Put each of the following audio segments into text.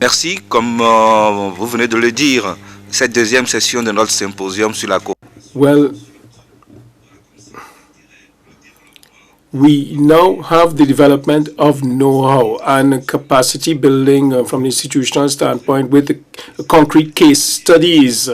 Merci, comme vous venez de le dire, cette deuxième session de notre symposium sur la Well, we now have the development of know-how and capacity building from the institutional standpoint with concrete case studies.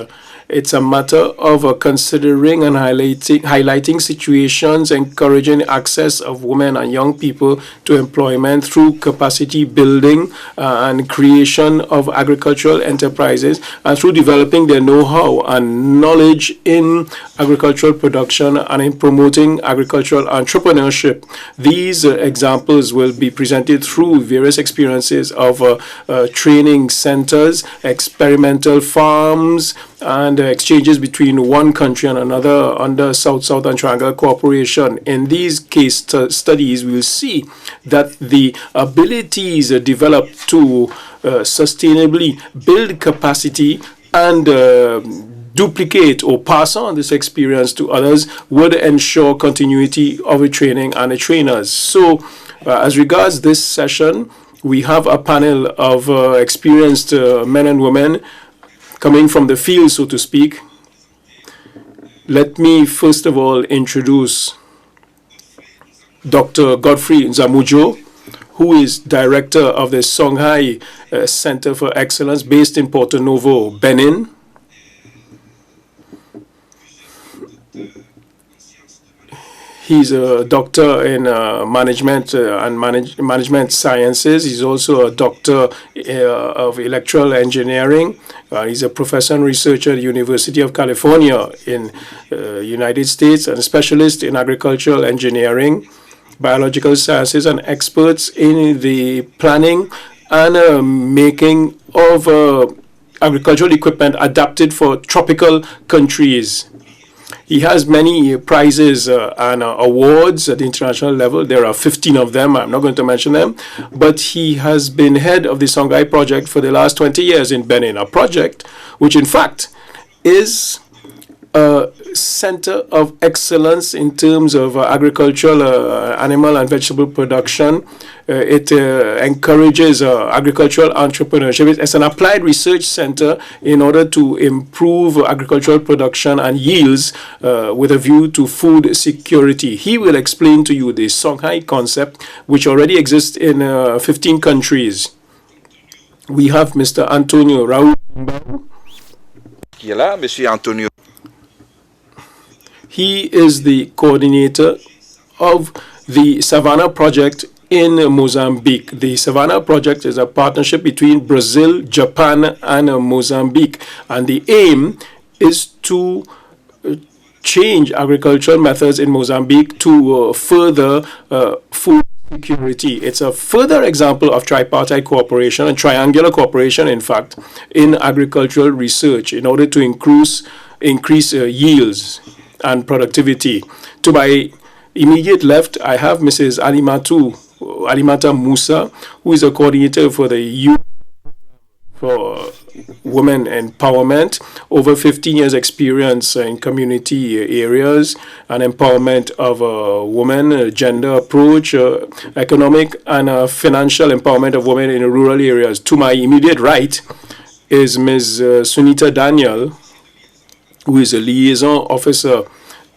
It's a matter of considering and highlighting situations, encouraging access of women and young people to employment through capacity building and creation of agricultural enterprises, and through developing their know-how and knowledge in agricultural production and in promoting agricultural entrepreneurship. These examples will be presented through various experiences of training centers, experimental farms, and exchanges between one country and another under South-South and Triangle Cooperation. In these case studies, we will see that the abilities developed to sustainably build capacity and duplicate or pass on this experience to others would ensure continuity of a training and the trainers. So, as regards this session, we have a panel of experienced men and women coming from the field, so to speak. Let me first of all introduce Dr. Godfrey Nzamujo, who is director of the Songhai Center for Excellence based in Porto Novo, Benin. He's a doctor in management and management sciences. He's also a doctor of electrical engineering. He's a professor and researcher at the University of California in United States and a specialist in agricultural engineering, biological sciences, and experts in the planning and making of agricultural equipment adapted for tropical countries. He has many prizes and awards at the international level. There are 15 of them. I'm not going to mention them. But he has been head of the Songhai project for the last 20 years in Benin, a project which, in fact, is a center of excellence in terms of agricultural, animal and vegetable production. It encourages agricultural entrepreneurship. It's an applied research center in order to improve agricultural production and yields with a view to food security. He will explain to you the Songhai concept, which already exists in 15 countries. We have Mr. Antonio Raul. qui est là, Monsieur Antonio. He is the coordinator of the Savannah Project in Mozambique. The Savannah Project is a partnership between Brazil, Japan, and Mozambique. And the aim is to change agricultural methods in Mozambique to further food security. It's a further example of tripartite cooperation and triangular cooperation, in fact, in agricultural research in order to increase yields and productivity. To my immediate left, I have Mrs. Alimata Musa, who is a coordinator for the Youth for Women Empowerment, over 15 years experience in community areas and empowerment of women, gender approach, economic and financial empowerment of women in rural areas. To my immediate right is Ms. Sunita Daniel, who is a liaison officer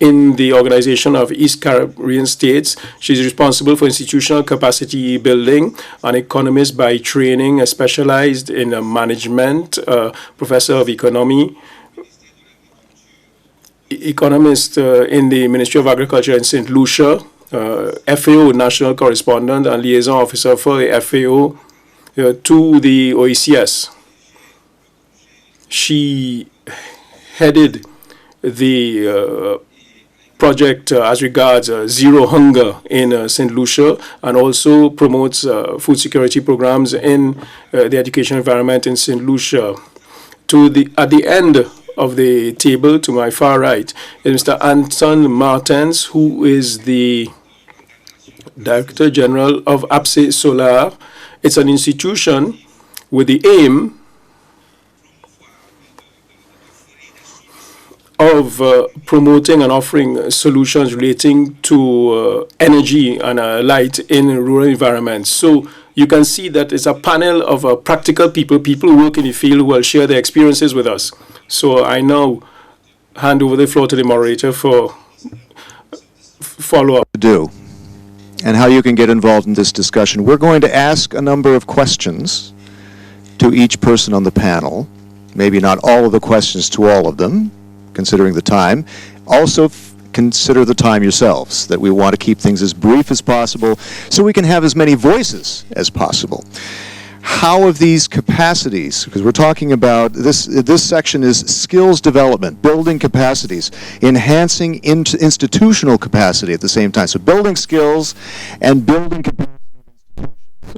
in the Organization of East Caribbean States. She's responsible for institutional capacity building, an economist by training, specialized in management, professor of economist in the Ministry of Agriculture in St. Lucia, FAO national correspondent and liaison officer for the FAO to the OECS. She headed the project as regards zero hunger in St. Lucia, and also promotes food security programs in the education environment in St. Lucia. At the end of the table, to my far right, is Mr. Anton Martens, who is the Director General of APSE Solar. It's an institution with the aim of promoting and offering solutions relating to energy and light in rural environments. So you can see that it's a panel of practical people, people who work in the field, who will share their experiences with us. So I now hand over the floor to the moderator for follow-up. Do and how you can get involved in this discussion. We're going to ask a number of questions to each person on the panel. Maybe not all of the questions to all of them, considering the time. Also, consider the time yourselves, that we want to keep things as brief as possible so we can have as many voices as possible. How have these capacities, because we're talking about this section is skills development, building capacities, enhancing institutional capacity at the same time. So building skills and building capacity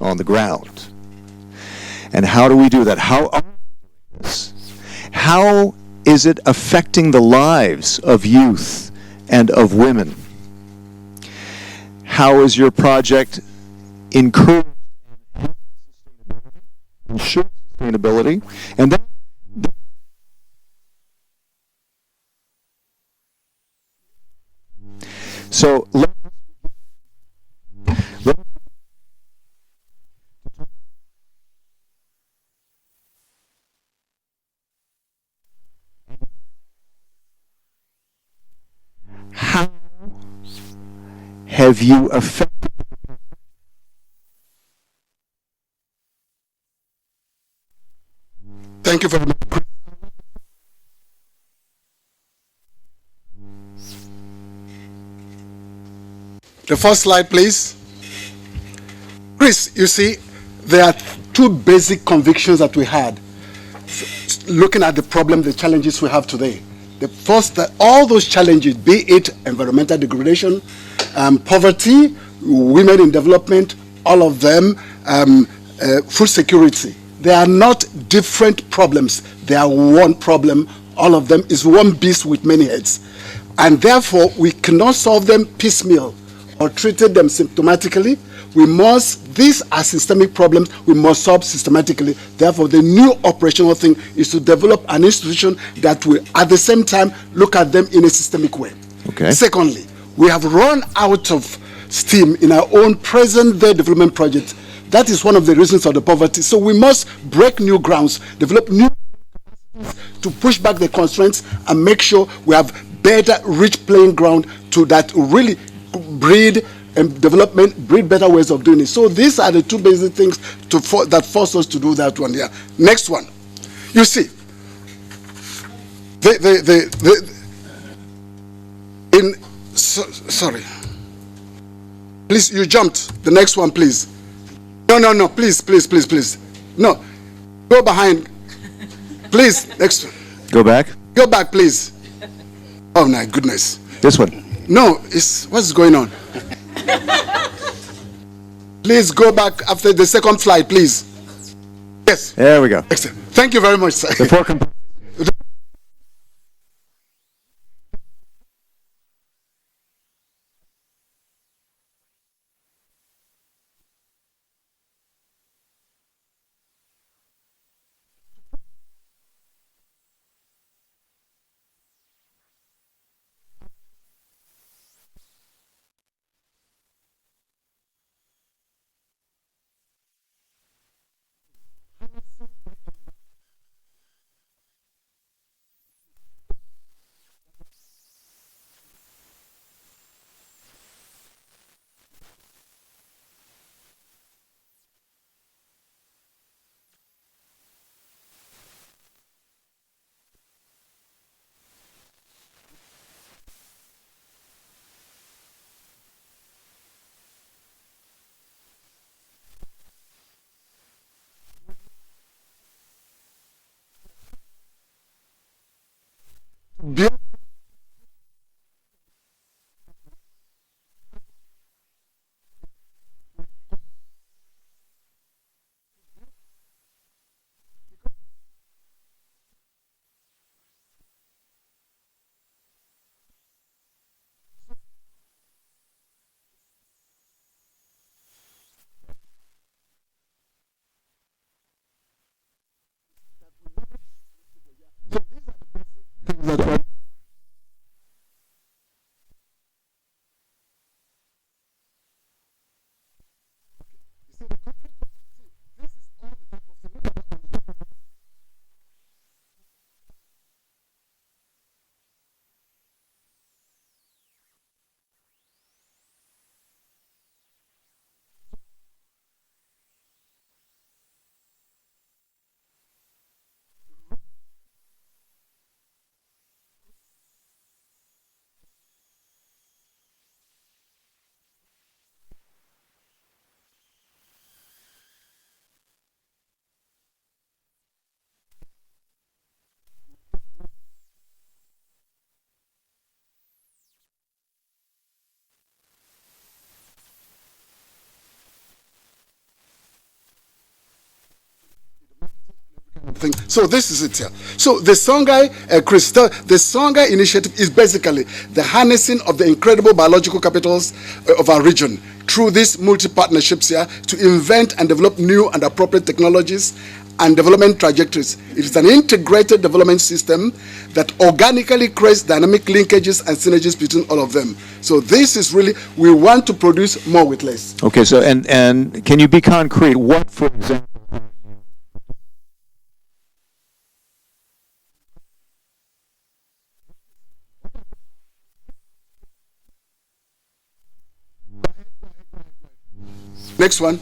on the ground. And how do we do that? How are we doing this? How is it affecting the lives of youth and of women? How is your project encouraging ensure sustainability? And then so how have you affected? Thank you very much. The first slide, please. Chris, you see, there are two basic convictions that we had looking at the problem, the challenges we have today. The first, that all those challenges, be it environmental degradation, poverty, women in development, all of them, food security, they are not different problems. They are one problem. All of them is one beast with many heads. And therefore, we cannot solve them piecemeal or treat them symptomatically. We must, these are systemic problems, we must solve systematically. Therefore, the new operational thing is to develop an institution that will, at the same time, look at them in a systemic way. Okay. Secondly, we have run out of steam in our own present-day development project. That is one of the reasons of the poverty. So we must break new grounds, develop new to push back the constraints and make sure we have better, rich playing ground to that really breed and development, breed better ways of doing it. So these are the two basic things that force us to do that one here. Next one. You see, sorry. Please, you jumped. The next one, please. No, please. No, go behind. Please, next one. Go back. Go back, please. Oh my goodness. This one. No, what's going on? Please go back after the second slide, please. Yes. There we go. Excellent. Thank you very much, sir. The four thing. So this is it here. So the Songhai, the Songhai initiative is basically the harnessing of the incredible biological capitals of our region through these multi-partnerships here to invent and develop new and appropriate technologies and development trajectories. It is an integrated development system that organically creates dynamic linkages and synergies between all of them. So this is really, we want to produce more with less. Okay, so and can you be concrete? What, for example? Next one.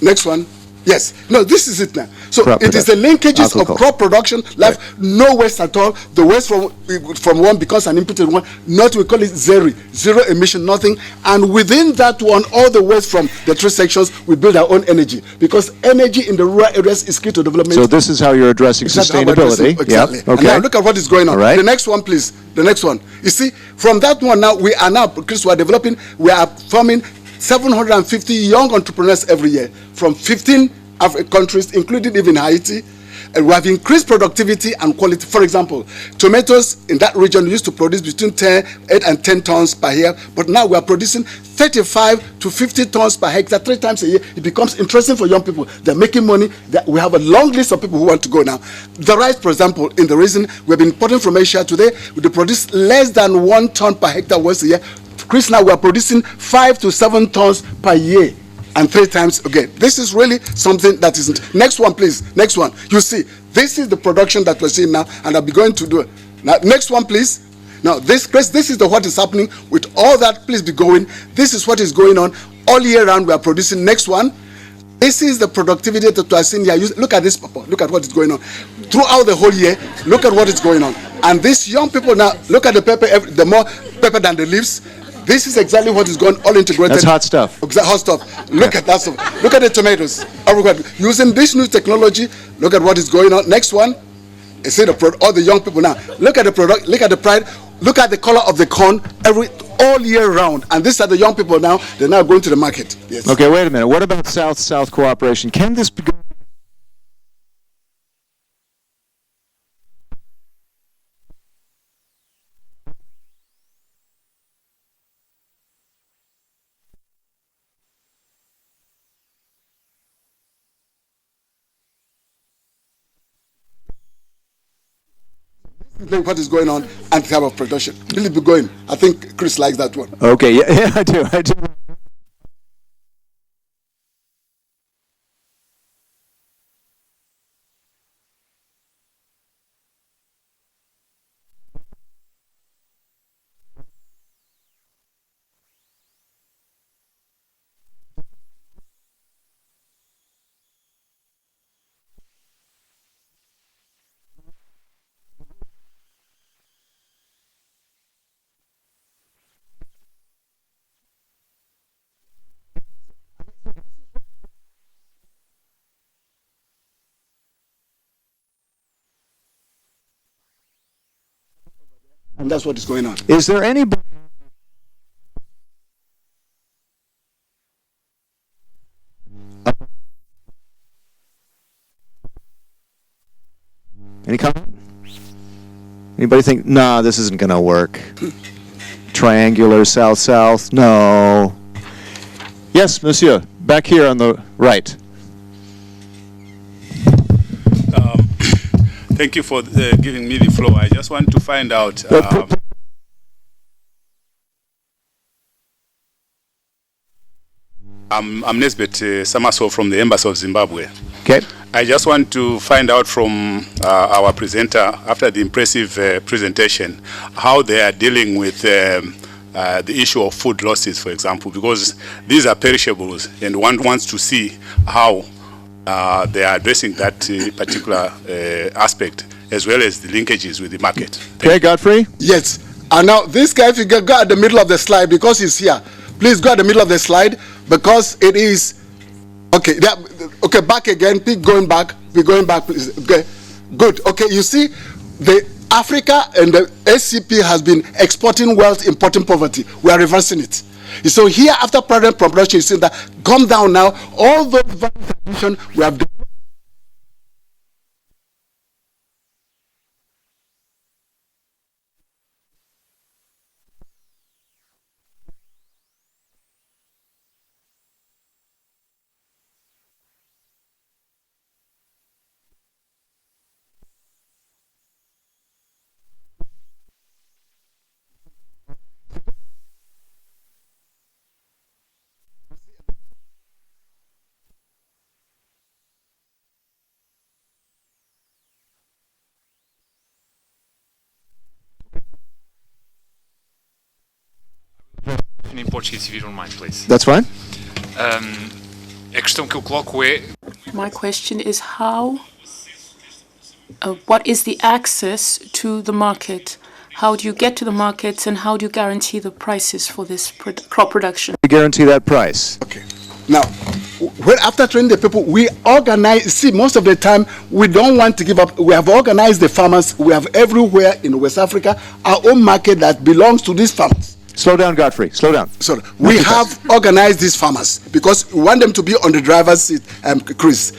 Next one. Yes. No, this is it now. So Crop it is the linkages Aquaculture. of crop production, life, no waste at all. The waste from one becomes an input in one. Not, we call it zero emission, nothing. And within that one, all the waste from the three sections, we build our own energy. Because energy in the rural areas is key to development. So this is how you're addressing Exactly how we're sustainability. addressing- Exactly. Yep. And Okay. now look at what is going on. All right. The next one, please. The next one. You see, from that one now, we are now, Chris, we are developing, we are forming 750 young entrepreneurs every year from 15 countries, including even Haiti. And we have increased productivity and quality. For example, tomatoes in that region used to produce between 8 and 10 tons per year, but now we are producing 35 to 50 tons per hectare 3 times a year. It becomes interesting for young people. They're making money. We have a long list of people who want to go now. The rice, for example, in the region, we've been importing from Asia today. We produce less than 1 ton per hectare once a year. Chris, now we are producing 5 to 7 tons per year. And 3 times again. This is really something that isn't. Next one, please. Next one. You see, this is the production that we're seeing now, and I'll be going to do it. Now, next one, please. Now, this is what is happening with all that. Please be going. This is what is going on all year round. We are producing. Next one. This is the productivity that we are seeing here. Look at this, Papa. Look at what is going on throughout the whole year. Look at what is going on. And these young people now, look at the pepper. The more pepper than the leaves. This is exactly what is going all integrated. That's hot stuff. Hot stuff. Look at that stuff. Look at the tomatoes. Using this new technology, look at what is going on. Next one. You see all the young people now. Look at the product. Look at the pride. Look at the color of the corn all year round. And these are the young people now. They're now going to the market. Yes. Okay, wait a minute. What about South-South cooperation? Can this be? What is going on and type of production. Really be going. I think Chris likes that one. Okay, yeah, I do. And that's what is going on. Is there anybody? Any comment? Anybody think, nah, this isn't going to work? Triangular, south-south? No. Yes, monsieur. Back here on the right. Thank you for giving me the floor. I just want to find out. I'm Nesbet Samaso from the Embassy of Zimbabwe. Okay. I just want to find out from our presenter, after the impressive presentation, how they are dealing with the issue of food losses, for example, because these are perishables, and one wants to see how they are addressing that particular aspect, as well as the linkages with the market. Okay, Godfrey? Yes. And now this guy, if you go at the middle of the slide, because he's here, please go at the middle of the slide, because it is, okay, okay, back again, keep going back, please. Okay, good. Okay, you see, the Africa and the SCP has been exporting wealth, importing poverty. We are reversing it. So here, after production, you see that come down now, all those value tradition we have done. Portuguese, if you don't mind, please. That's fine. A questão que eu coloco é... My question is what is the access to the market? How do you get to the markets and how do you guarantee the prices for this crop production? We guarantee that price. Okay. Now, after training the people, we organize. See, most of the time, we don't want to give up. We have organized the farmers. We have everywhere in West Africa our own market that belongs to these farmers. Slow down, Godfrey. Slow down. So we have organized these farmers because we want them to be on the driver's seat, Chris,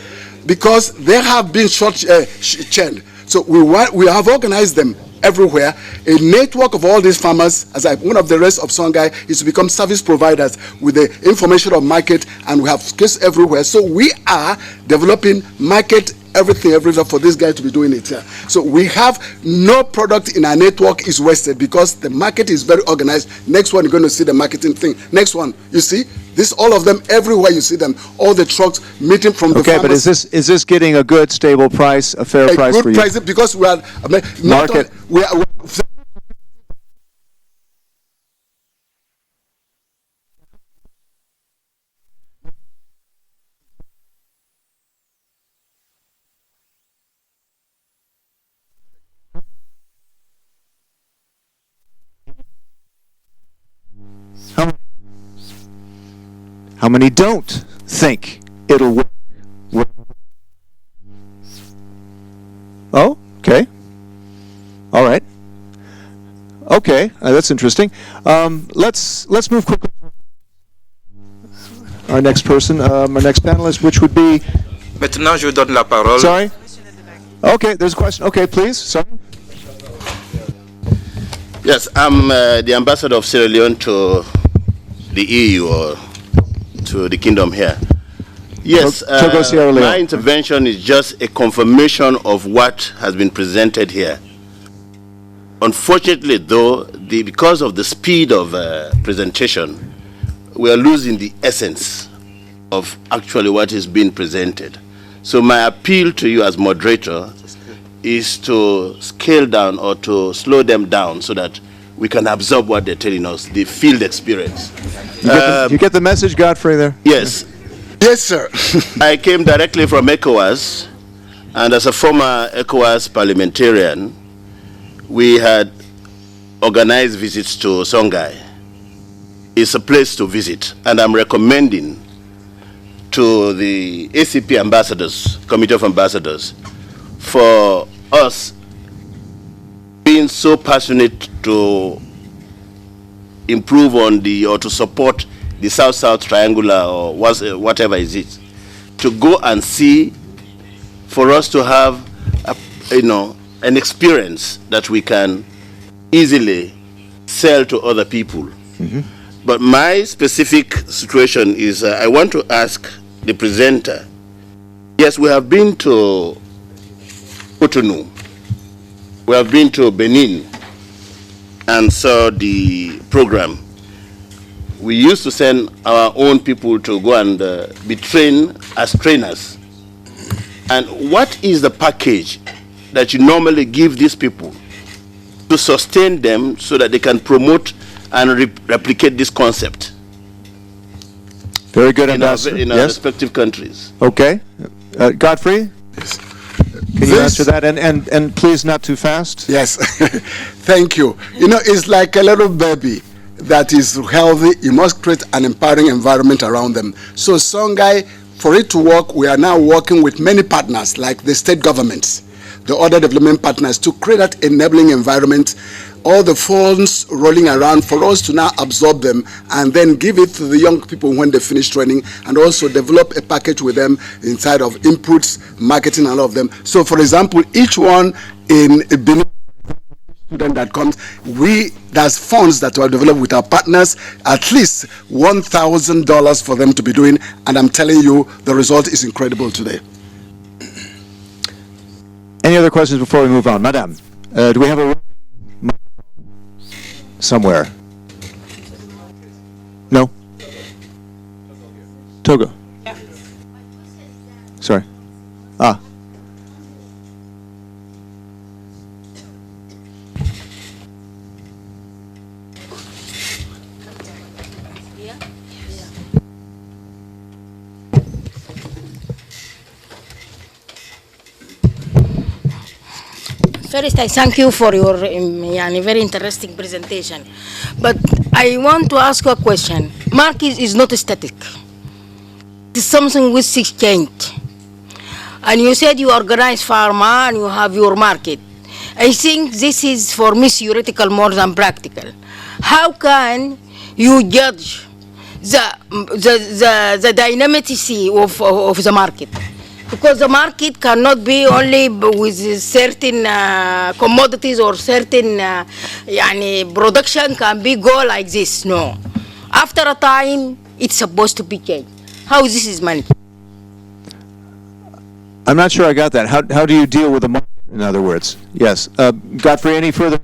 because they have been short-churned. So we have organized them everywhere. A network of all these farmers, one of the rest of Songhai, is to become service providers with the information of market, and we have skills everywhere. So we are developing market everything for this guy to be doing it here. So we have no product in our network is wasted because the market is very organized. Next one, you're going to see the marketing thing. Next one, you see this, all of them everywhere you see them, all the trucks meeting from the farmers. Okay, but is this getting a good stable price, a fair price for you? A good price because we are market. How many don't think it'll work? Oh, okay. All right. Okay, that's interesting. Let's move quickly. Our next person, our next panelist, which would be. Maintenant, je donne la parole. Sorry. Okay, there's a question. Okay, please. Sorry. Yes, I'm the ambassador of Sierra Leone to the EU or to the kingdom here. Yes, Togo, Sierra Leone. My intervention is just a confirmation of what has been presented here. Unfortunately, though, because of the speed of presentation, we are losing the essence of actually what is being presented. So my appeal to you as moderator is to scale down or to slow them down so that we can absorb what they're telling us, the field experience. You get the message, Godfrey, there? Yes. Yes, sir. I came directly from ECOWAS, and as a former ECOWAS parliamentarian, we had organized visits to Songhai. It's a place to visit, and I'm recommending to the ACP ambassadors, Committee of Ambassadors, for us being so passionate to improve on or to support the South-South Triangular or whatever it is, to go and see, for us to have an experience that we can easily sell to other people. Mm-hmm. But my specific situation is I want to ask the presenter, yes, we have been to Cotonou, we have been to Benin and saw the program. We used to send our own people to go and be trained as trainers. And what is the package that you normally give these people to sustain them so that they can promote and replicate this concept? Very good, Ambassador. In our respective countries. Okay. Godfrey? Yes. Can you answer that? And please not too fast. Yes. Thank you. It's like a little baby that is healthy. You must create an empowering environment around them. So Songhai, for it to work, we are now working with many partners like the state governments, the other development partners, to create that enabling environment, all the funds rolling around for us to now absorb them and then give it to the young people when they finish training, and also develop a package with them inside of inputs, marketing, and all of them. So for example, each one in Benin student that comes, there's funds that were developed with our partners, at least $1,000 for them to be doing, and I'm telling you, the result is incredible today. Any other questions before we move on? Madame, do we have a somewhere? No? Togo? Sorry. Ah. First, I thank you for your very interesting presentation. But I want to ask you a question. Market is not static. It's something which is changed. And you said you organize pharma and you have your market. I think this is for me theoretical more than practical. How can you judge the dynamicity of the market? Because the market cannot be only with certain commodities or certain production can be go like this. No. After a time, it's supposed to be changed. How this is managed? I'm not sure I got that. How do you deal with the market, in other words? Yes. Godfrey, any further?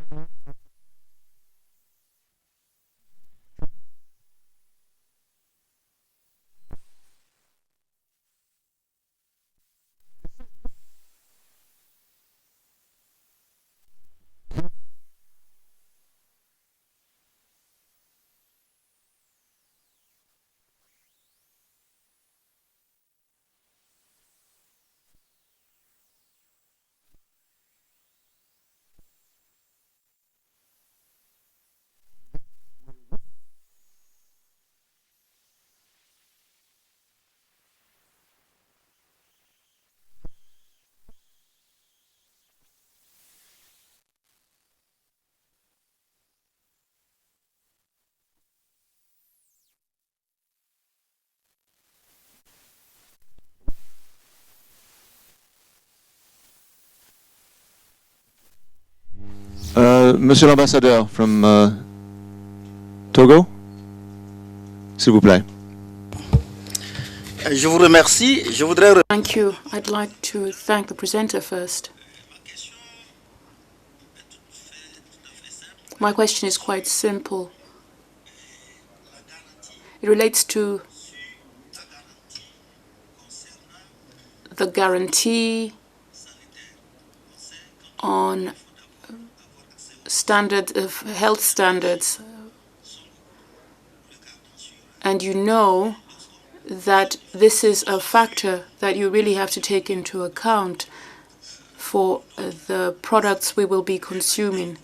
Monsieur l'ambassadeur from Togo, s'il vous plaît. Je vous remercie. Je voudrais... Thank you. I'd like to thank the presenter first. My question is quite simple. It relates to the guarantee on health standards, and you know that this is a factor that you really have to take into account for the products we will be consuming.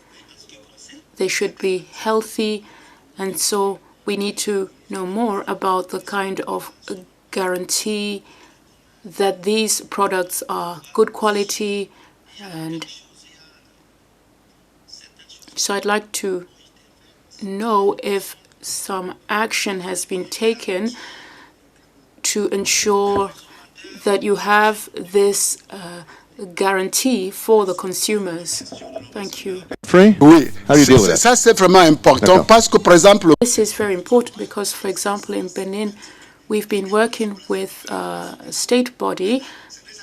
They should be healthy, and so we need to know more about the kind of guarantee that these products are good quality. And so I'd like to know if some action has been taken to ensure that you have this guarantee for the consumers. Thank you. Free? Oui. How do you deal with that? Ça, c'est vraiment important parce que, par exemple, This is very important because, for example, in Benin, we've been working with a state body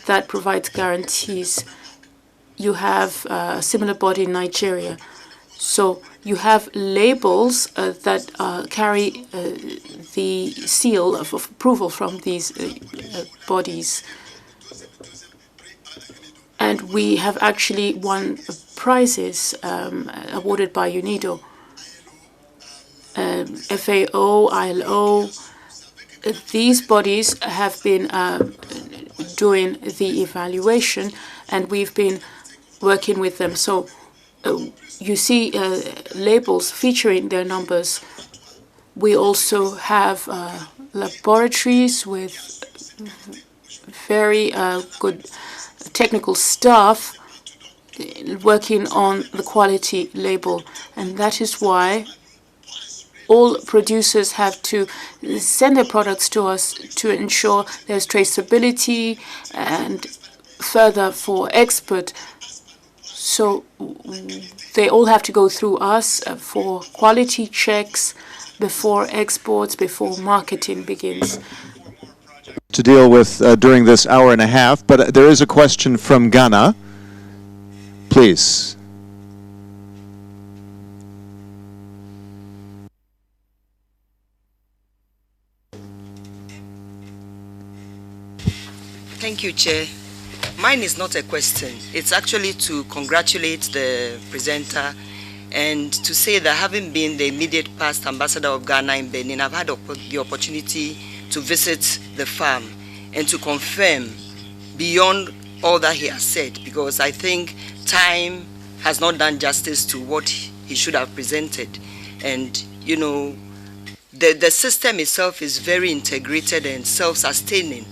that provides guarantees. You have a similar body in Nigeria. So you have labels that carry the seal of approval from these bodies. And we have actually won prizes awarded by UNIDO, FAO, ILO. These bodies have been doing the evaluation, and we've been working with them. So you see labels featuring their numbers. We also have laboratories with very good technical staff working on the quality label. And that is why all producers have to send their products to us to ensure there's traceability and further for export. So they all have to go through us for quality checks before exports, before marketing begins. To deal with during this hour and a half, but there is a question from Ghana. Please. Thank you, Chair. Mine is not a question. It's actually to congratulate the presenter and to say that having been the immediate past ambassador of Ghana in Benin, I've had the opportunity to visit the farm and to confirm beyond all that he has said, because I think time has not done justice to what he should have presented. And, you know, the system itself is very integrated and self-sustaining.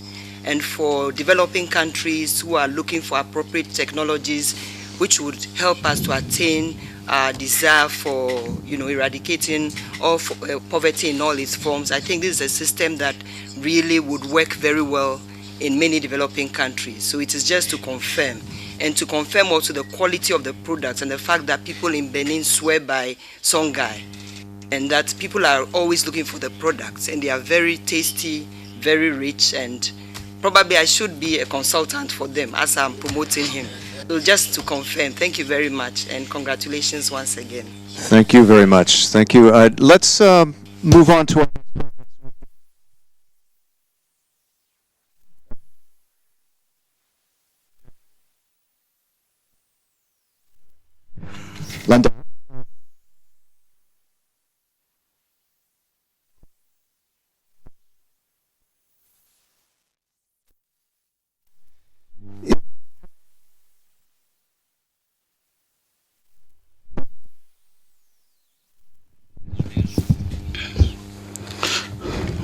And for developing countries who are looking for appropriate technologies which would help us to attain our desire for, you know, eradicating all poverty in all its forms, I think this is a system that really would work very well in many developing countries. So it is just to confirm, and to confirm also the quality of the products and the fact that people in Benin swear by Songhai, and that people are always looking for the products, and they are very tasty, very rich, and probably I should be a consultant for them as I'm promoting him. So just to confirm, thank you very much, and congratulations once again. Thank you very much. Thank you. Let's move on to our London.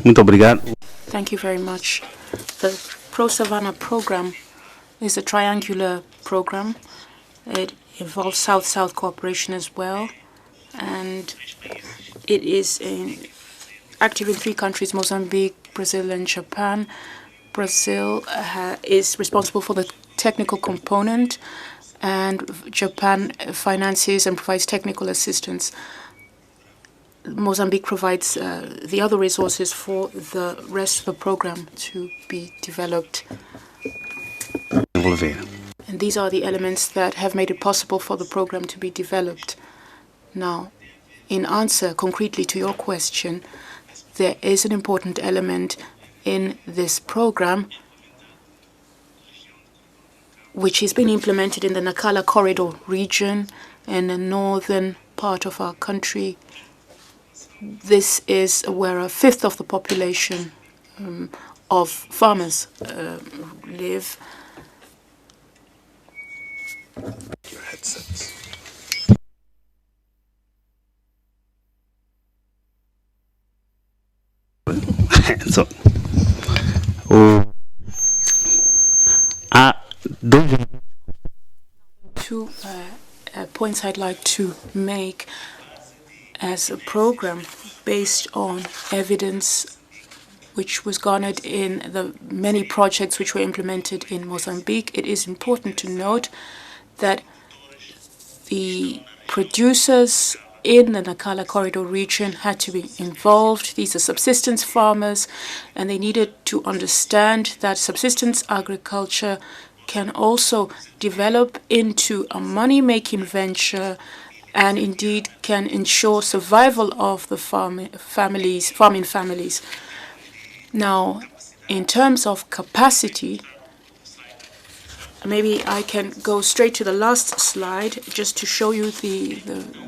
Muito obrigado. Thank you very much. The Pro-Savannah program is a triangular program. It involves South-South cooperation as well, and it is active in 3 countries, Mozambique, Brazil, and Japan. Brazil is responsible for the technical component, and Japan finances and provides technical assistance. Mozambique provides the other resources for the rest of the program to be developed. And these are the elements that have made it possible for the program to be developed. Now, in answer concretely to your question, there is an important element in this program which is being implemented in the Nacala Corridor region in the northern part of our country. This is where 1/5 of the population of farmers live. Your headsets. So, Two points I'd like to make. As a program based on evidence which was garnered in the many projects which were implemented in Mozambique, it is important to note that the producers in the Nacala Corridor region had to be involved. These are subsistence farmers, and they needed to understand that subsistence agriculture can also develop into a money-making venture and indeed can ensure survival of the farming families. Now, in terms of capacity, maybe I can go straight to the last slide just to show you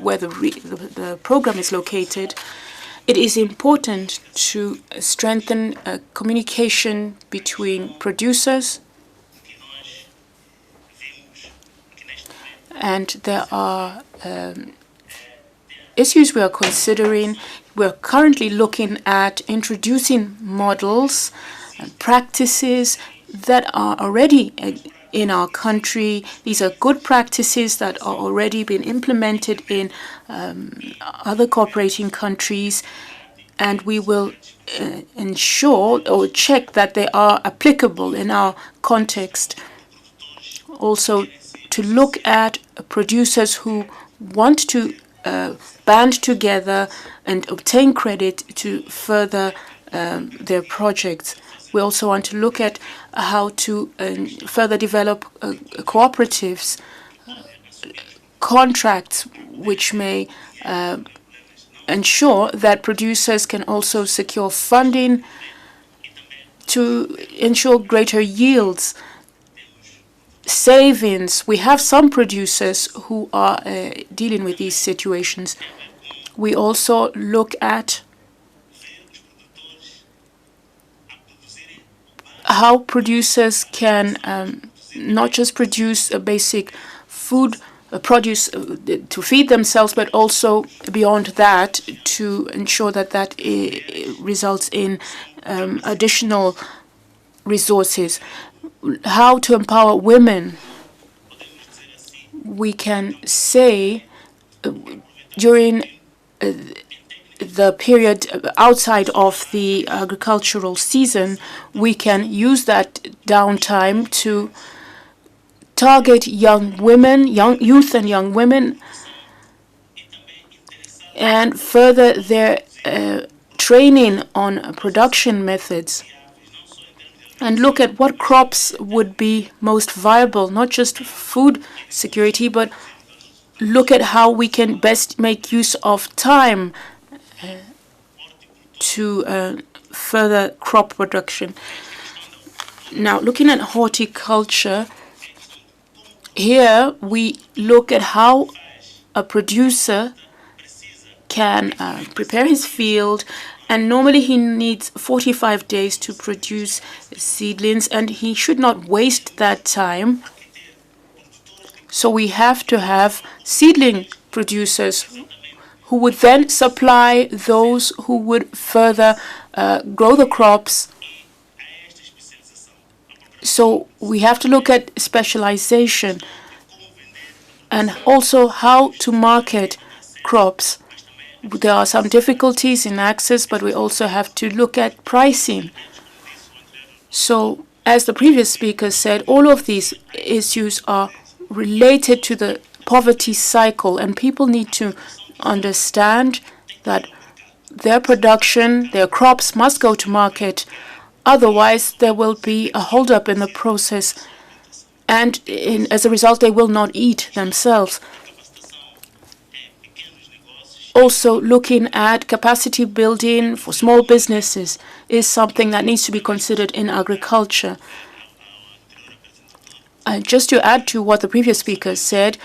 where the program is located. It is important to strengthen communication between producers, and there are issues we are considering. We're currently looking at introducing models and practices that are already in our country. These are good practices that are already being implemented in other cooperating countries, and we will ensure or check that they are applicable in our context. Also, to look at producers who want to band together and obtain credit to further their projects. We also want to look at how to further develop cooperatives, contracts which may ensure that producers can also secure funding to ensure greater yields, savings. We have some producers who are dealing with these situations. We also look at how producers can not just produce a basic food produce to feed themselves, but also beyond that to ensure that results in additional resources. How to empower women? We can say during the period outside of the agricultural season, we can use that downtime to target young women, youth and young women, and further their training on production methods, and look at what crops would be most viable, not just food security, but look at how we can best make use of time to further crop production. Now, looking at horticulture, here we look at how a producer can prepare his field, and normally he needs 45 days to produce seedlings, and he should not waste that time. So we have to have seedling producers who would then supply those who would further grow the crops. So we have to look at specialization and also how to market crops. There are some difficulties in access, but we also have to look at pricing. So, as the previous speaker said, all of these issues are related to the poverty cycle, and people need to understand that their production, their crops must go to market. Otherwise, there will be a holdup in the process, and as a result, they will not eat themselves. Also, looking at capacity building for small businesses is something that needs to be considered in agriculture. Just to add to what the previous speaker said,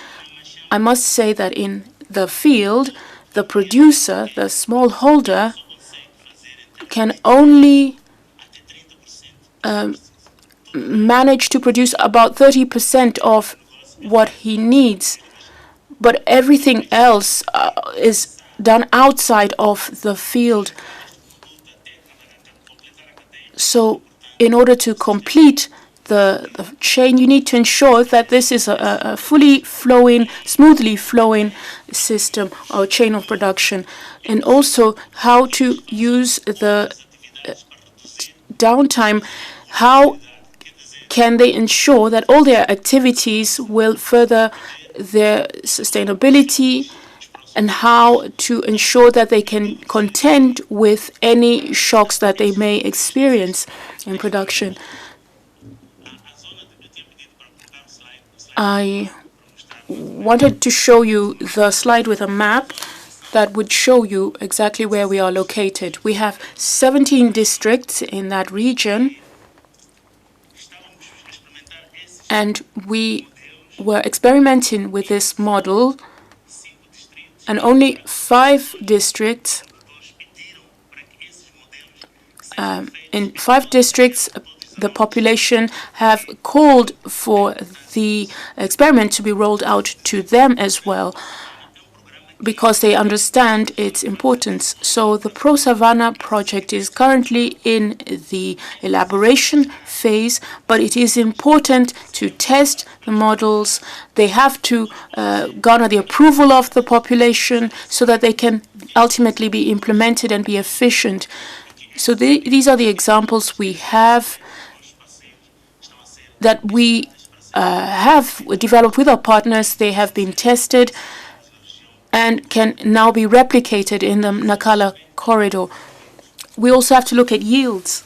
I must say that in the field, the producer, the smallholder, can only manage to produce about 30% of what he needs, but everything else is done outside of the field. So in order to complete the chain, you need to ensure that this is a fully flowing, smoothly flowing system or chain of production, and also how to use the downtime. How can they ensure that all their activities will further their sustainability, and how to ensure that they can contend with any shocks that they may experience in production. I wanted to show you the slide with a map that would show you exactly where we are located. We have 17 districts in that region, and we were experimenting with this model, and only 5 districts, in 5 districts, the population have called for the experiment to be rolled out to them as well, because they understand its importance. So the Pro Savannah project is currently in the elaboration phase, but it is important to test the models. They have to garner the approval of the population so that they can ultimately be implemented and be efficient. So these are the examples we have that we have developed with our partners. They have been tested and can now be replicated in the Nacala corridor. We also have to look at yields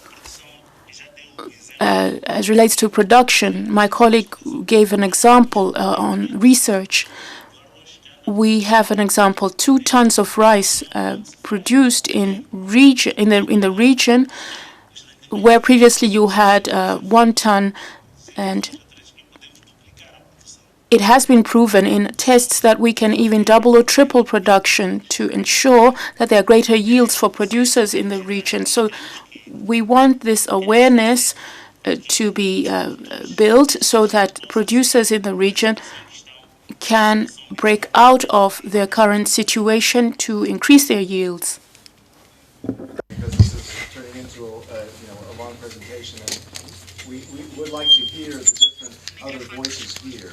as relates to production. My colleague gave an example on research. We have an example: 2 tons of rice produced in the region, where previously you had 1 ton, and it has been proven in tests that we can even double or triple production to ensure that there are greater yields for producers in the region. So we want this awareness to be built so that producers in the region can break out of their current situation to increase their yields. Because this is turning into a long presentation, and we would like to hear the different other voices here.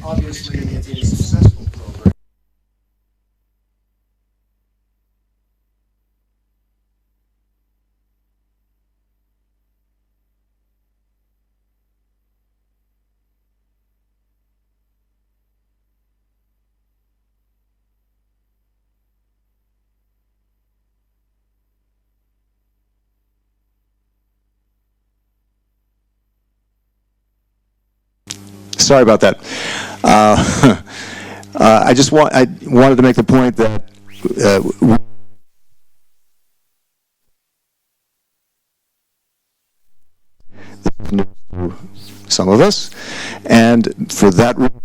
Obviously, it's a successful program. Sorry about that. I wanted to make the point that some of us, and for that reason,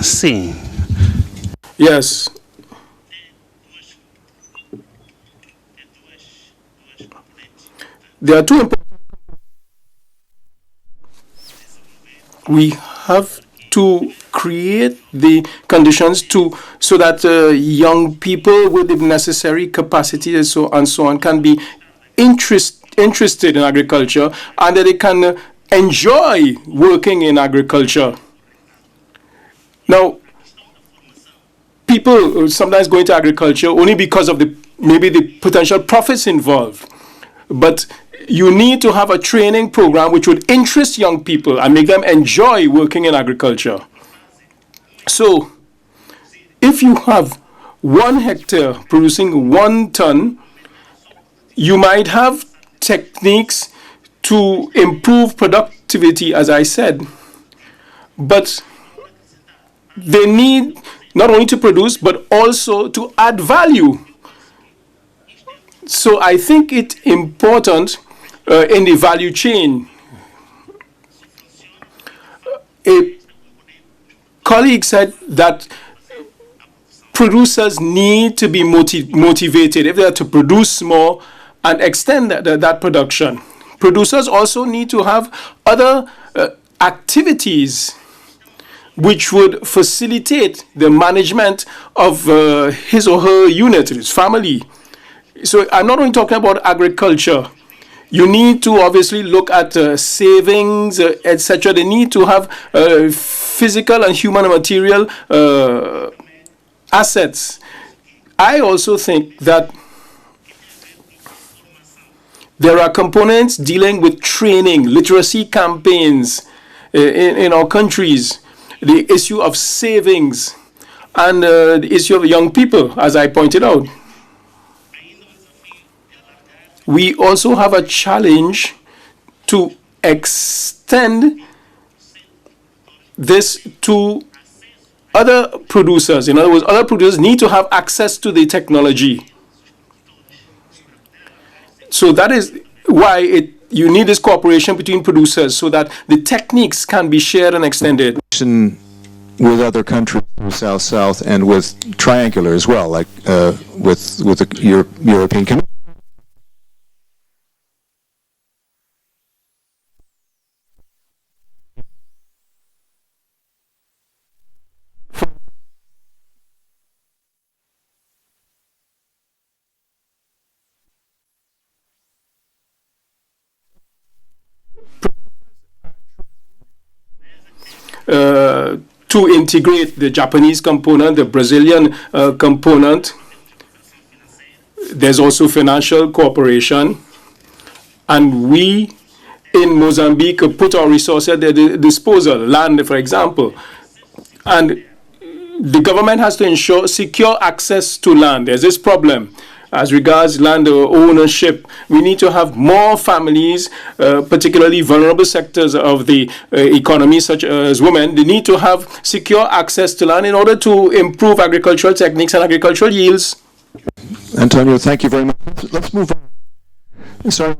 Sim. Yes. There are two important. We have to create the conditions so that young people with the necessary capacity and so on can be interested in agriculture, and that they can enjoy working in agriculture. Now, people sometimes go into agriculture only because of maybe the potential profits involved. But you need to have a training program which would interest young people and make them enjoy working in agriculture. So, if you have 1 hectare producing 1 ton, you might have techniques to improve productivity, as I said. But they need not only to produce, but also to add value. So I think it's important in the value chain. A colleague said that producers need to be motivated if they are to produce more and extend that production. Producers also need to have other activities which would facilitate the management of his or her unit, his family. So I'm not only talking about agriculture. You need to obviously look at savings, etc. They need to have physical and human material assets. I also think that there are components dealing with training, literacy campaigns in our countries. The issue of savings and the issue of young people, as I pointed out. We also have a challenge to extend this to other producers. In other words, other producers need to have access to the technology. So that is why you need this cooperation between producers so that the techniques can be shared and extended. With other countries, South-South, and with Triangular as well, like with the European Commission. To integrate the Japanese component, the Brazilian component. There's also financial cooperation. And we in Mozambique put our resources at their disposal, land, for example. And the government has to ensure secure access to land. There's this problem as regards land ownership. We need to have more families, particularly vulnerable sectors of the economy, such as women. They need to have secure access to land in order to improve agricultural techniques and agricultural yields. Antonio, thank you very much. Let's move on. Sorry.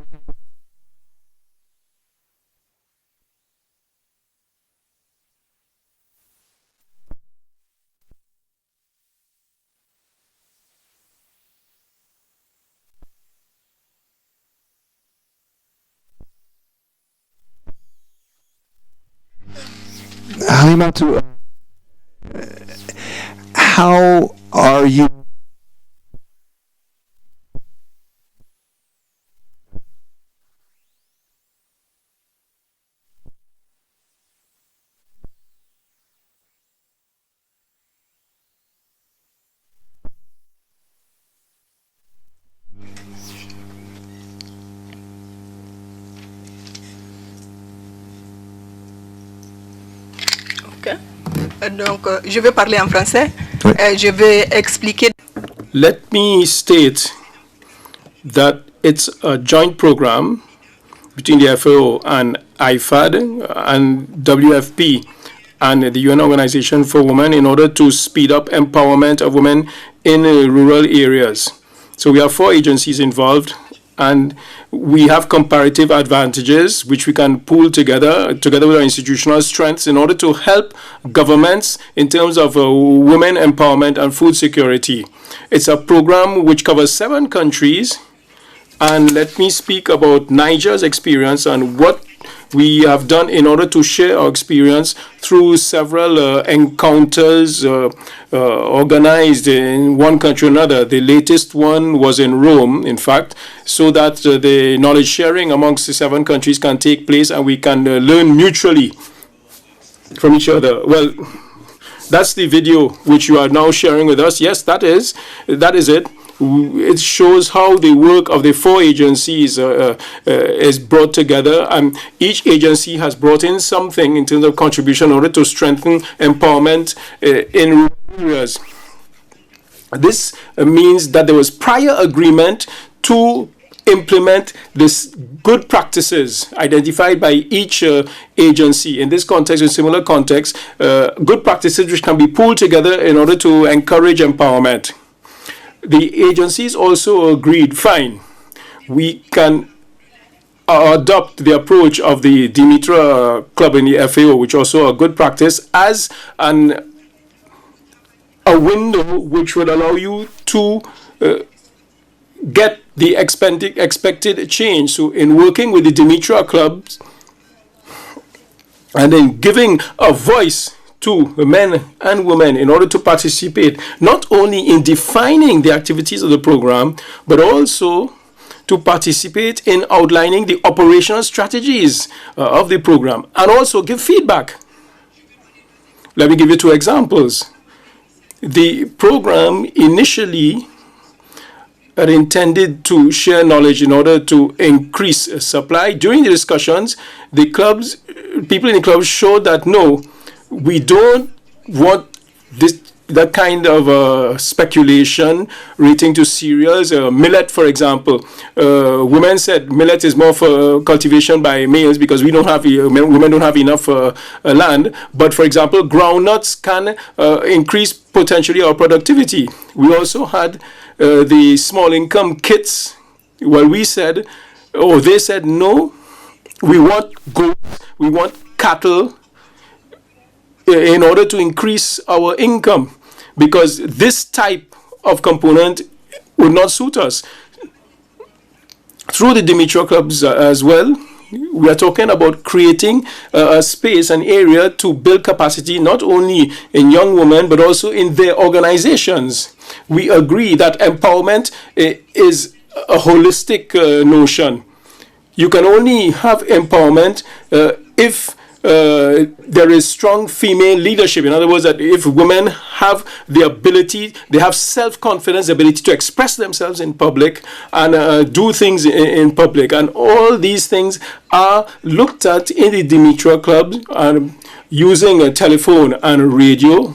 Halimatu, how are you? Donc, je vais parler en français. Je vais expliquer. Let me state that it's a joint program between the FAO and IFAD and WFP and the UN Organization for Women in order to speed up empowerment of women in rural areas. So we have 4 agencies involved, and we have comparative advantages which we can pool together with our institutional strengths in order to help governments in terms of women empowerment and food security. It's a program which covers 7 countries, and let me speak about Niger's experience and what we have done in order to share our experience through several encounters organized in one country or another. The latest one was in Rome, in fact, so that the knowledge sharing amongst the 7 countries can take place and we can learn mutually from each other. Well, that's the video which you are now sharing with us. Yes, that is it. It shows how the work of the 4 agencies is brought together, and each agency has brought in something in terms of contribution in order to strengthen empowerment in rural areas. This means that there was prior agreement to implement this good practices identified by each agency. In this context, in similar context, good practices which can be pooled together in order to encourage empowerment. The agencies also agreed, fine, we can adopt the approach of the Dimitra Club in the FAO, which also a good practice, as a window which would allow you to get the expected change. So in working with the Dimitra clubs and then giving a voice to men and women in order to participate not only in defining the activities of the program, but also to participate in outlining the operational strategies of the program and also give feedback. Let me give you 2 examples. The program initially are intended to share knowledge in order to increase supply. During the discussions, people in the clubs showed that no, we don't want that kind of speculation relating to cereals. Millet, for example. Women said millet is more for cultivation by males because women don't have enough land. But for example, groundnuts can increase potentially our productivity. We also had the small income kits. Well, they said no, we want goats, we want cattle, in order to increase our income, because this type of component would not suit us. Through the Dimitra clubs as well, we are talking about creating a space, an area to build capacity not only in young women but also in their organizations. We agree that empowerment is a holistic notion. You can only have empowerment if there is strong female leadership. In other words, that if women have the ability, they have self-confidence, the ability to express themselves in public and do things in public. And all these things are looked at in the Dimitra Club using a telephone and radio.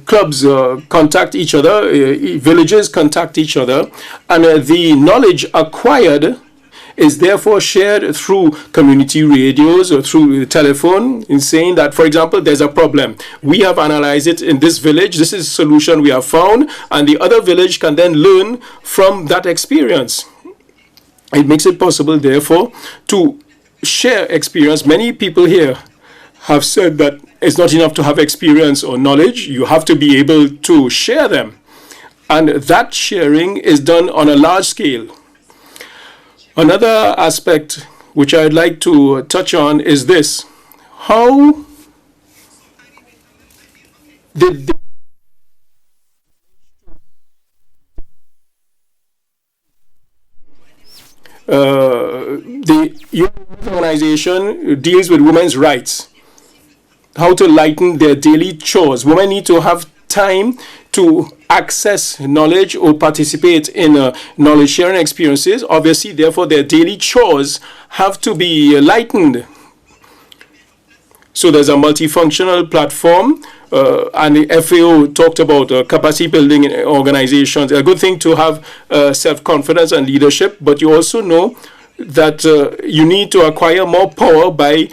clubs contact each other, villages contact each other, and the knowledge acquired is therefore shared through community radios or through the telephone, in saying that, for example, there's a problem. We have analyzed it in this village. This is a solution we have found, and the other village can then learn from that experience. It makes it possible, therefore, to share experience. Many people here have said that it's not enough to have experience or knowledge. You have to be able to share them. And that sharing is done on a large scale. Another aspect which I'd like to touch on is this. How did the UN organization deals with women's rights, how to lighten their daily chores. Women need to have time to access knowledge or participate in knowledge sharing experiences. Obviously, therefore, their daily chores have to be lightened. So there's a multifunctional platform, and the FAO talked about capacity building in organizations. A good thing to have self-confidence and leadership, but you also know that you need to acquire more power by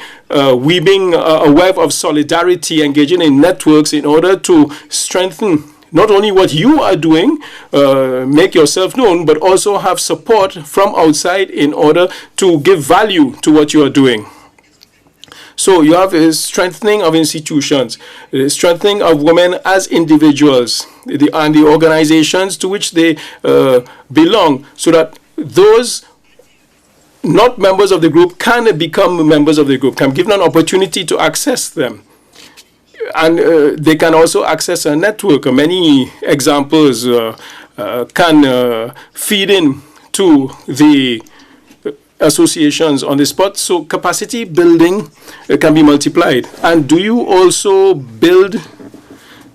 weaving a web of solidarity, engaging in networks in order to strengthen not only what you are doing, make yourself known, but also have support from outside in order to give value to what you are doing. So you have a strengthening of institutions, a strengthening of women as individuals, and the organizations to which they belong, so that those not members of the group can become members of the group, can be given an opportunity to access them. And they can also access a network. Many examples can feed in to the associations on the spot. So capacity building can be multiplied. And do you also build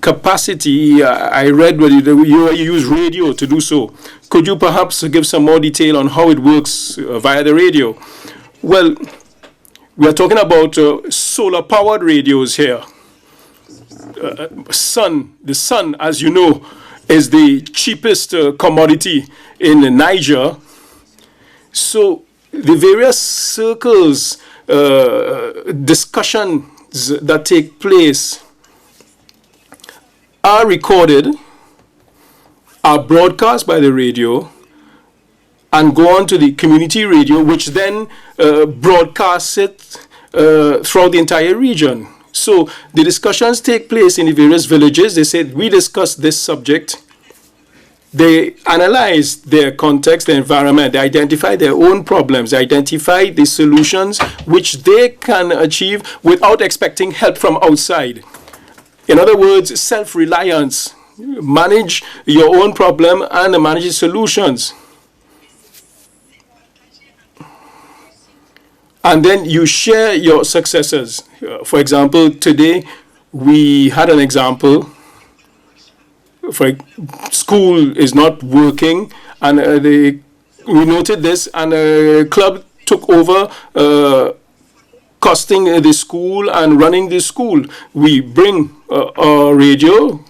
capacity? I read that you use radio to do so. Could you perhaps give some more detail on how it works via the radio? Well, we are talking about solar-powered radios here. The sun, as you know, is the cheapest commodity in Niger. So the various circles, discussions that take place are recorded, are broadcast by the radio, and go on to the community radio, which then broadcasts it throughout the entire region. So the discussions take place in the various villages. They said, we discussed this subject. They analyze their context, their environment. They identify their own problems. They identify the solutions which they can achieve without expecting help from outside. In other words, self-reliance. Manage your own problem and manage the solutions. And then you share your successes. For example, today we had an example. For school is not working, and we noted this, and a club took over costing the school and running the school. We bring a radio,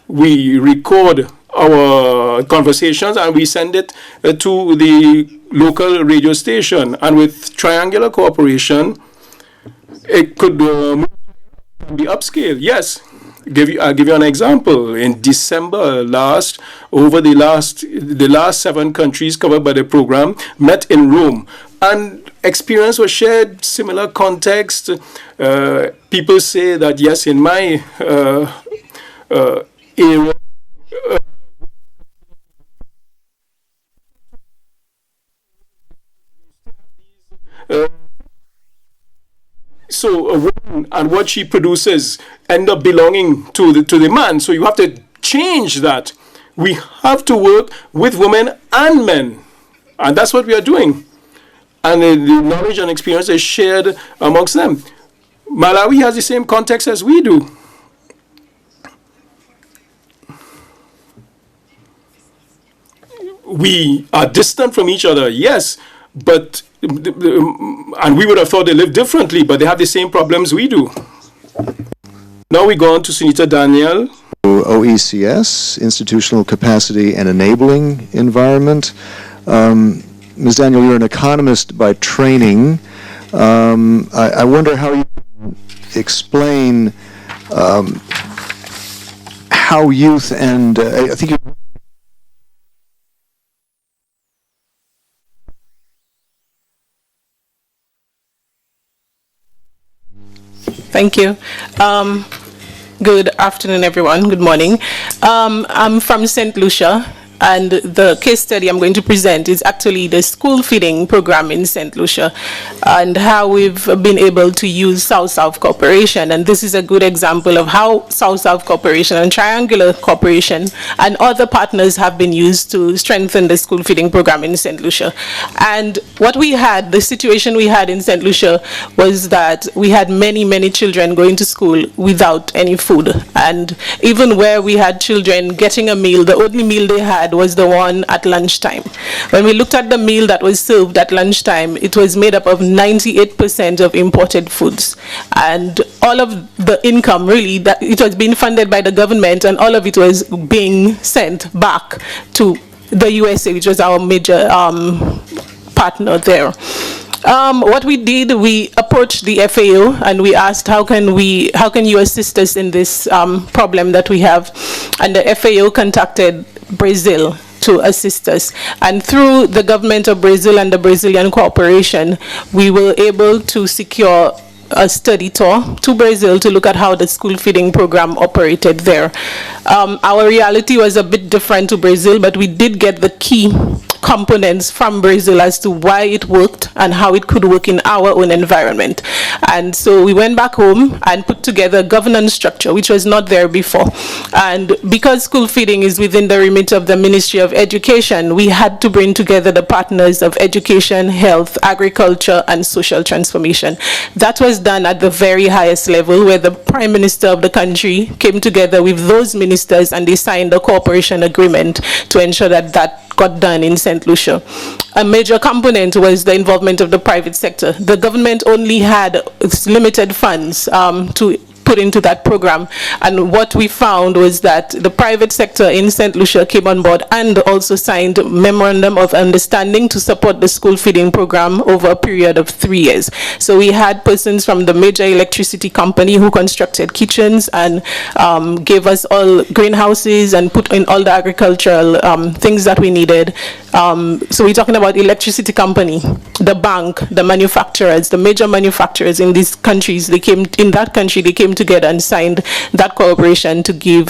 we record our conversations, and we send it to the local radio station. And with triangular cooperation, it could be upscale. Yes. I'll give you an example. In December last, the last 7 countries covered by the program met in Rome, and experience was shared, similar context. People say that, yes, in my area, so a woman and what she produces end up belonging to the man. So you have to change that. We have to work with women and men, and that's what we are doing. And the knowledge and experience is shared amongst them. Malawi has the same context as we do. We are distant from each other, yes, but and we would have thought they live differently, but they have the same problems we do. Now we go on to Sunita Daniel. OECS, Institutional Capacity and Enabling Environment. Ms. Daniel, you're an economist by training. I wonder how you can explain how youth and I think you. Thank you. Good afternoon, everyone. Good morning. I'm from St. Lucia, and the case study I'm going to present is actually the school feeding program in St. Lucia and how we've been able to use South-South cooperation. And this is a good example of how South-South cooperation and triangular cooperation and other partners have been used to strengthen the school feeding program in St. Lucia. And what we had, the situation we had in St. Lucia was that we had many children going to school without any food. And even where we had children getting a meal, the only meal they had was the one at lunchtime. When we looked at the meal that was served at lunchtime, it was made up of 98% of imported foods. And all of the income, really, that it was being funded by the government, and all of it was being sent back to the USA, which was our major partner there. What we did, we approached the FAO and we asked, how can you assist us in this problem that we have? And the FAO contacted Brazil to assist us. And through the government of Brazil and the Brazilian cooperation, we were able to secure a study tour to Brazil to look at how the school feeding program operated there. Our reality was a bit different to Brazil, but we did get the key components from Brazil as to why it worked and how it could work in our own environment. And so we went back home and put together a governance structure, which was not there before. And because school feeding is within the remit of the Ministry of Education, we had to bring together the partners of education, health, agriculture, and social transformation. That was done at the very highest level, where the Prime Minister of the country came together with those ministers and they signed a cooperation agreement to ensure that that got done in St. Lucia. A major component was the involvement of the private sector. The government only had limited funds to put into that program, and what we found was that the private sector in St. Lucia came on board and also signed a memorandum of understanding to support the school feeding program over a period of 3 years. So we had persons from the major electricity company who constructed kitchens and gave us all greenhouses and put in all the agricultural things that we needed. So we're talking about electricity company, the bank, the manufacturers, the major manufacturers in these countries. They came together and signed that cooperation to give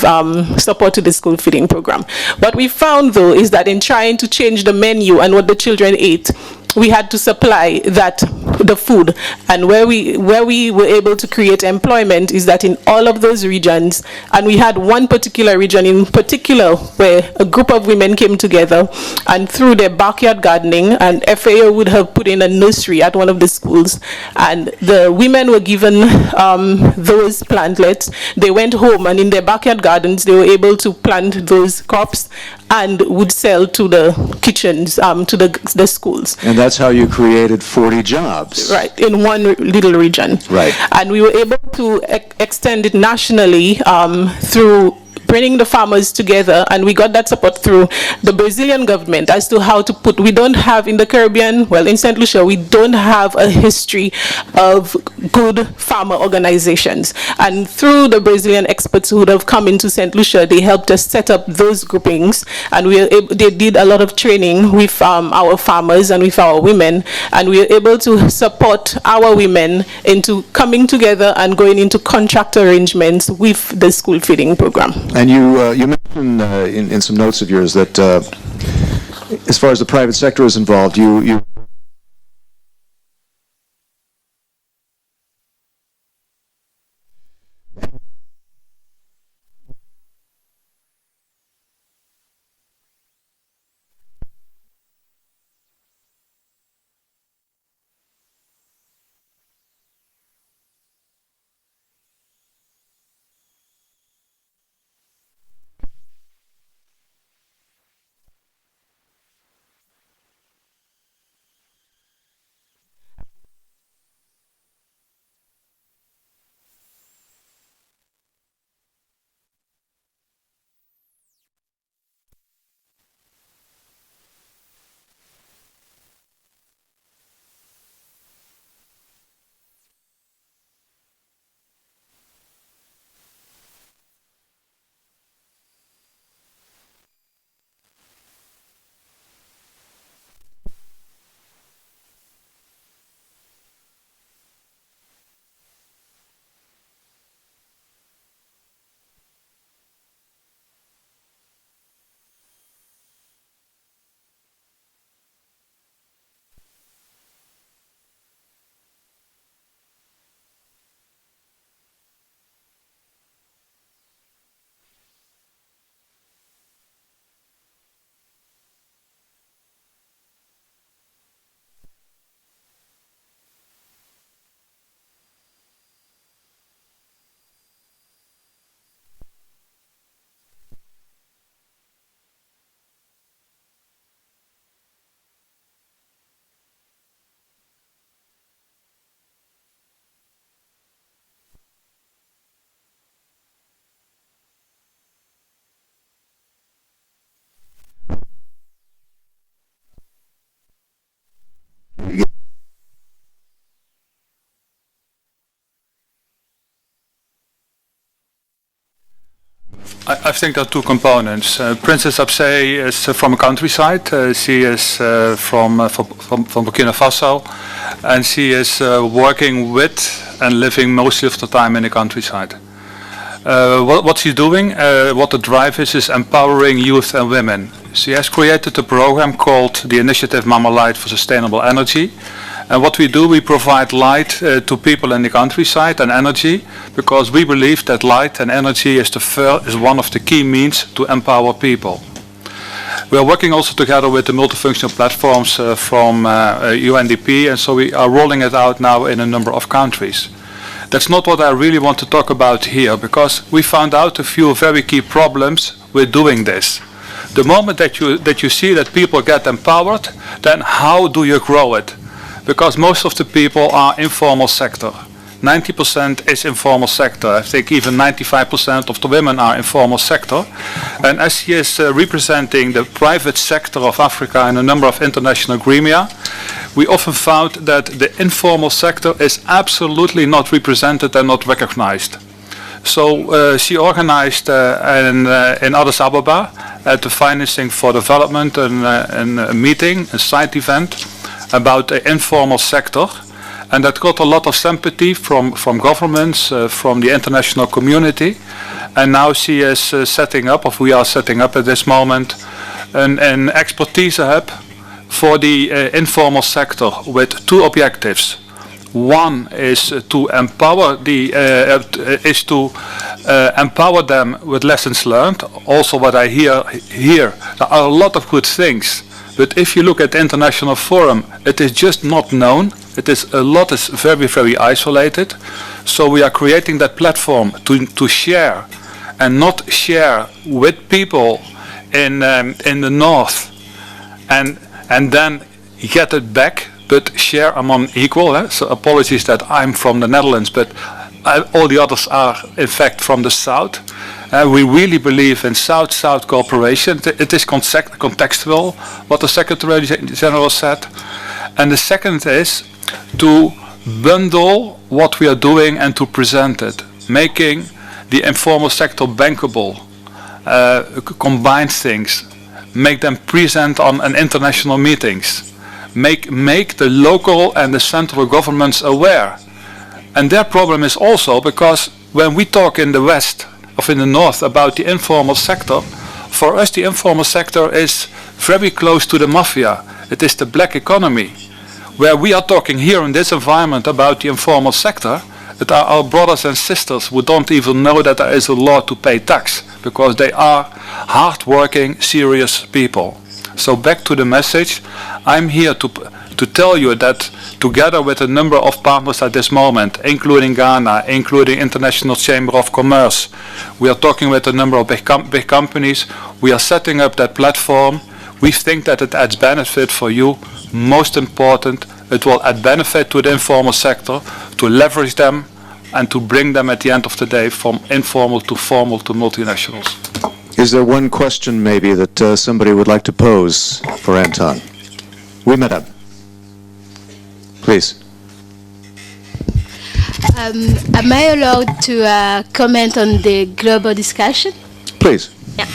support to the school feeding program. What we found, though, is that in trying to change the menu and what the children ate, we had to supply the food. And where we were able to create employment is that in all of those regions, and we had one particular region in particular where a group of women came together and through their backyard gardening, and FAO would have put in a nursery at one of the schools, and the women were given those plantlets. They went home and in their backyard gardens they were able to plant those crops and would sell to the kitchens, to the schools. And that's how you created 40 jobs. Right, in one little region. Right. And we were able to extend it nationally through bringing the farmers together, and we got that support through the Brazilian government as to how to put, we don't have in the Caribbean, well in St. Lucia, we don't have a history of good farmer organizations. And through the Brazilian experts who would have come into St. Lucia, they helped us set up those groupings, and they did a lot of training with our farmers and with our women, and we were able to support our women into coming together and going into contract arrangements with the school feeding program. And you mentioned in some notes of yours that as far as the private sector is involved, you I think there are two components. Princess Absey is from a countryside. She is from Burkina Faso, and she is working with and living most of the time in the countryside. What she's doing, what the drive is empowering youth and women. She has created a program called the Initiative Mama Light for Sustainable Energy. And what we do, we provide light to people in the countryside and energy, because we believe that light and energy is one of the key means to empower people. We are working also together with the multifunctional platforms from UNDP, and so we are rolling it out now in a number of countries. That's not what I really want to talk about here, because we found out a few very key problems with doing this. The moment that you see that people get empowered, then how do you grow it? Because most of the people are informal sector. 90% is informal sector. I think even 95% of the women are informal sector. And as she is representing the private sector of Africa in a number of international gremia, we often found that the informal sector is absolutely not represented and not recognized. So she organized in Addis Ababa at the Financing for Development a meeting, a side event about the informal sector, and that got a lot of sympathy from governments, from the international community. And now she is setting up, or we are setting up at this moment, an expertise hub for the informal sector with two objectives. One is to empower empower them with lessons learned. Also, what I hear here, there are a lot of good things. But if you look at the international forum, it is just not known. A lot is very, very isolated. So we are creating that platform to share, and not share with people in the north, and then get it back, but share among equal. So apologies that I'm from the Netherlands, but all the others are in fact from the south. We really believe in South-South cooperation. It is contextual, what the Secretary General said. And the second is to bundle what we are doing and to present it, making the informal sector bankable, combine things, make them present on international meetings, make the local and the central governments aware. And their problem is also because when we talk in the West, of in the North, about the informal sector, for us the informal sector is very close to the mafia. It is the black economy. Where we are talking here in this environment about the informal sector, it are our brothers and sisters who don't even know that there is a law to pay tax, because they are hard-working, serious people. So back to the message, I'm here to tell you that together with a number of partners at this moment, including Ghana, including International Chamber of Commerce, we are talking with a number of big companies. We are setting up that platform. We think that it adds benefit for you. Most important, it will add benefit to the informal sector, to leverage them and to bring them at the end of the day from informal to formal to multinationals. Is there one question maybe that somebody would like to pose for Anton? Oui, madame. Please. Am I allowed to comment on the global discussion? Please. Yeah.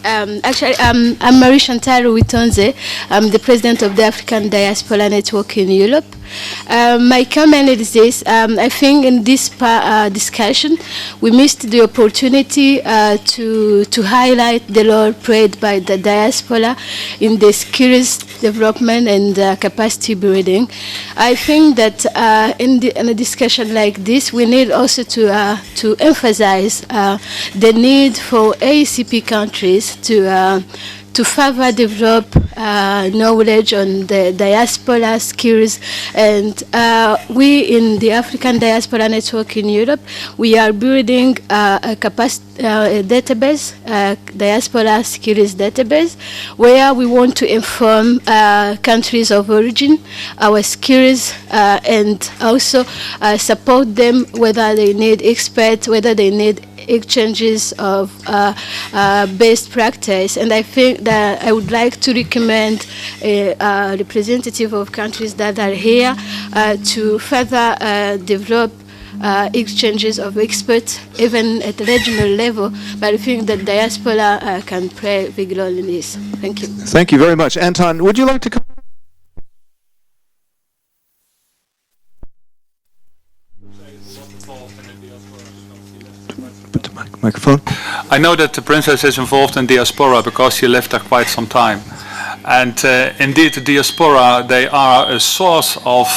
Actually, I'm Marie Chantal Witonze. I'm the president of the African Diaspora Network in Europe. My comment is this. I think in this discussion, we missed the opportunity to highlight the role played by the diaspora in the skills development and capacity building. I think that in a discussion like this, we need also to emphasize the need for ACP countries to further develop knowledge on the diaspora skills. And we in the African Diaspora Network in Europe, we are building a database, diaspora skills database, where we want to inform countries of origin, our skills, and also support them, whether they need experts, whether they need exchanges of best practice. And I think that I would like to recommend a representative of countries that are here to further develop exchanges of experts, even at the regional level. But I think that diaspora can play a big role in this. Thank you. Thank you very much. Anton, would you like to come? Put the microphone. I know that the princess is involved in diaspora because she lived there quite some time. And indeed, the diaspora, they are a source of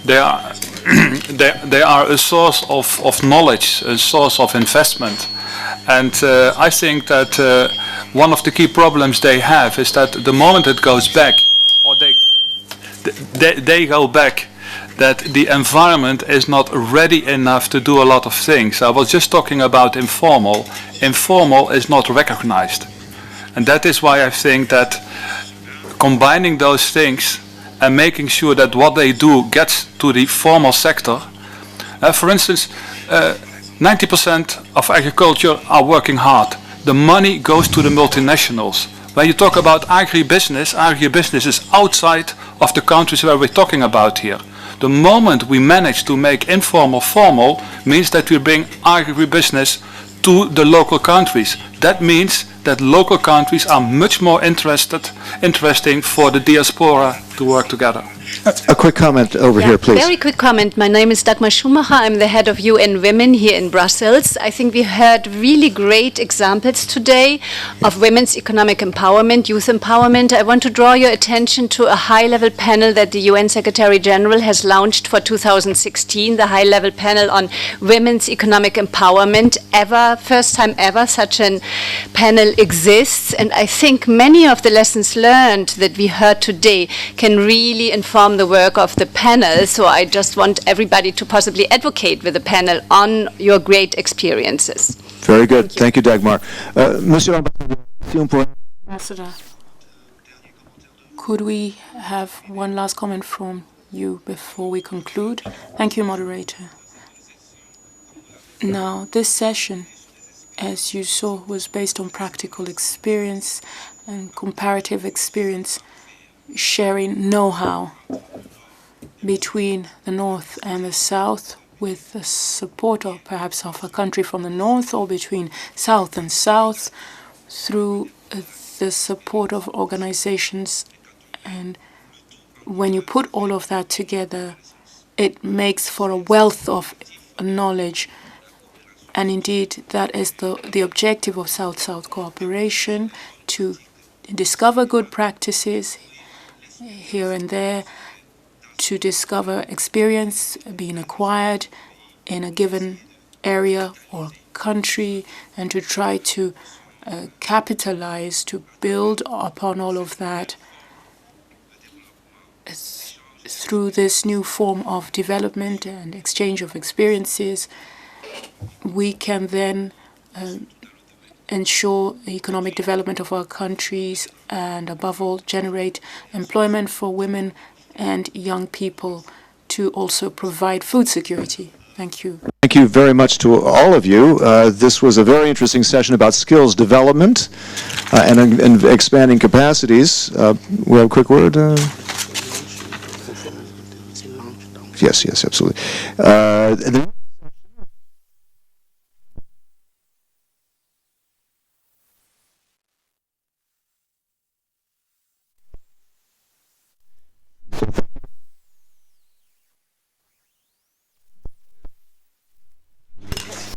they are a source of knowledge, a source of investment. And I think that one of the key problems they have is that the moment it goes back, or they go back, that the environment is not ready enough to do a lot of things. I was just talking about informal. Informal is not recognized. And that is why I think that combining those things and making sure that what they do gets to the formal sector. For instance, 90% of agriculture are working hard. The money goes to the multinationals. When you talk about agribusiness, agribusiness is outside of the countries where we're talking about here. The moment we manage to make informal formal means that we bring agribusiness to the local countries. That means that local countries are much more interesting for the diaspora to work together. A quick comment over here, please. Very quick comment. My name is Dagmar Schumacher. I'm the head of UN Women here in Brussels. I think we heard really great examples today of women's economic empowerment, youth empowerment. I want to draw your attention to a high-level panel that the UN Secretary General has launched for 2016, the high-level panel on women's economic empowerment. First time ever such a panel exists. And I think many of the lessons learned that we heard today can really inform the work of the panel, so I just want everybody to possibly advocate with the panel on your great experiences. Very good. Thank you, Dagmar. Monsieur Ambassador, could we have one last comment from you before we conclude? Thank you, moderator. Now, this session, as you saw, was based on practical experience and comparative experience, sharing know-how between the North and the South with the support of perhaps of a country from the North, or between South and South through the support of organizations. And when you put all of that together, it makes for a wealth of knowledge. And indeed, that is the objective of South-South cooperation, to discover good practices here and there, to discover experience being acquired in a given area or country, and to try to capitalize, to build upon all of that through this new form of development and exchange of experiences. We can then ensure the economic development of our countries, and above all generate employment for women and young people, to also provide food security. Thank you. Thank you very much to all of you. This was a very interesting session about skills development and expanding capacities. We have a quick word? Yes, absolutely.